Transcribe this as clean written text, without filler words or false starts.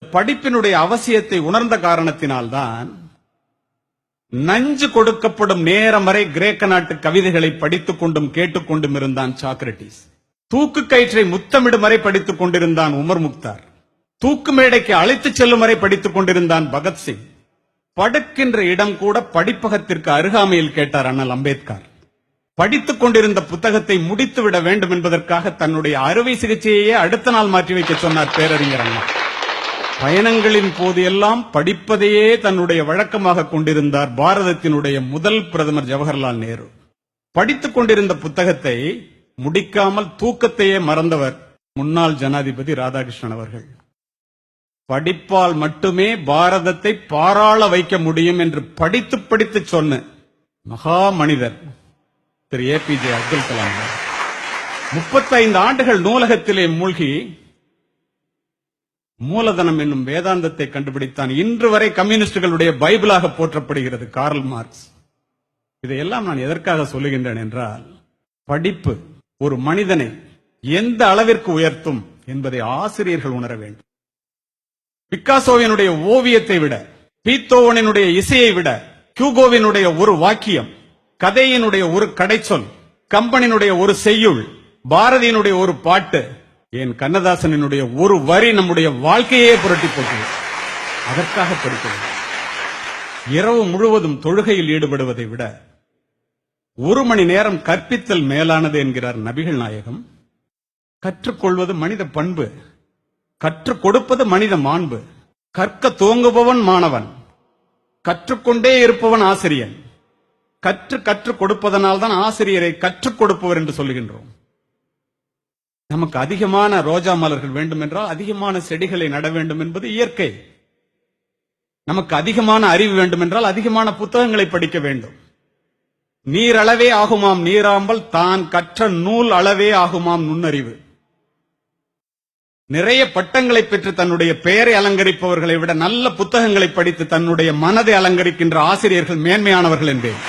படிப்பினுடைய அவசியத்தை உணர்ந்த காரணத்தினால்தான் நஞ்சு கொடுக்கப்படும் நேரம் வரை கிரேக்க நாட்டு கவிதைகளை படித்துக் கொண்டும் கேட்டுக்கொண்டும் இருந்தான் சாக்ரட்டிஸ். தூக்கு கயிற்றை முத்தமிடும் வரை படித்துக் கொண்டிருந்தான் உமர் முக்தார். தூக்கு மேடைக்கு அழைத்துச் செல்லும் வரை படித்துக் கொண்டிருந்தான் பகத்சிங். படுக்கின்ற இடம் கூட படிப்பகத்திற்கு அருகாமையில் கேட்டார் அண்ணல் அம்பேத்கர். படித்துக் கொண்டிருந்த புத்தகத்தை முடித்துவிட வேண்டும் என்பதற்காக தன்னுடைய அறுவை சிகிச்சையே அடுத்த நாள் மாற்றி வைக்க சொன்னார் பேரறிஞர் அண்ணா. பயணங்களின் போது எல்லாம் படிப்பதையே தன்னுடைய வழக்கமாக கொண்டிருந்தார் பாரதத்தினுடைய முதல் பிரதமர் ஜவஹர்லால் நேரு. படித்துக் கொண்டிருந்த புத்தகத்தை முடிக்காமல் தூக்கத்தையே மறந்தவர் முன்னாள் ஜனாதிபதி ராதாகிருஷ்ணன் அவர்கள். படிப்பால் மட்டுமே பாரதத்தை பாராள வைக்க முடியும் என்று படித்து படித்து சொன்ன மகா மனிதர் திரு APJ அப்துல் கலாம். 35 ஆண்டுகள் நூலகத்திலே மூழ்கி மூலதனம் என்னும் வேதாந்தத்தை கண்டுபிடித்தான். இன்று வரை கம்யூனிஸ்டுகளுடைய பைபிளாக போற்றப்படுகிறது கார்ல் மார்க்ஸ். இதையெல்லாம் நான் எதற்காக சொல்லுகின்றேன் என்றால், படிப்பு ஒரு மனிதனை எந்த அளவிற்கு உயர்த்தும் என்பதை ஆசிரியர்கள் உணர வேண்டும். பிக்காசோவினுடைய ஓவியத்தை விட, பீத்தோவனினுடைய இசையை விட, ஹியூகோவினுடைய ஒரு வாக்கியம், கதையினுடைய ஒரு கடைச்சொல், கம்பனினுடைய ஒரு செய்யுள், பாரதியினுடைய ஒரு பாட்டு, என் கண்ணதாசனினுடைய ஒரு வரி நம்முடைய வாழ்க்கையே புரட்டி போட்டது. அதற்காக படிக்கிறது. இரவு முழுவதும் தொழுகையில் ஈடுபடுவதை விட 1 மணி நேரம் கற்பித்தல் மேலானது என்கிறார் நபிகள் நாயகம். கற்றுக்கொள்வது மனித பண்பு, கற்றுக் கொடுப்பது மனித மாண்பு. கற்க துவங்குபவன் மாணவன், கற்றுக்கொண்டே இருப்பவன் ஆசிரியன். கற்றுக் கொடுப்பதனால் தான் ஆசிரியரை கற்றுக் கொடுப்பவர் என்று சொல்லுகின்றோம். நமக்கு அதிகமான ரோஜா மலர்கள் வேண்டும் என்றால் அதிகமான செடிகளை நட வேண்டும் என்பது இயற்கை. நமக்கு அதிகமான அறிவு வேண்டும் என்றால் அதிகமான புத்தகங்களை படிக்க வேண்டும். நீர் அளவே ஆகுமாம் நீராம்பல், தான் கற்ற நூல் அளவே ஆகுமாம் நுண்ணறிவு. நிறைய பட்டங்களை பெற்று தன்னுடைய பெயரை அலங்கரிப்பவர்களை விட நல்ல புத்தகங்களை படித்து தன்னுடைய மனதை அலங்கரிக்கின்ற ஆசிரியர்கள் மேன்மையானவர்கள் என்பேன்.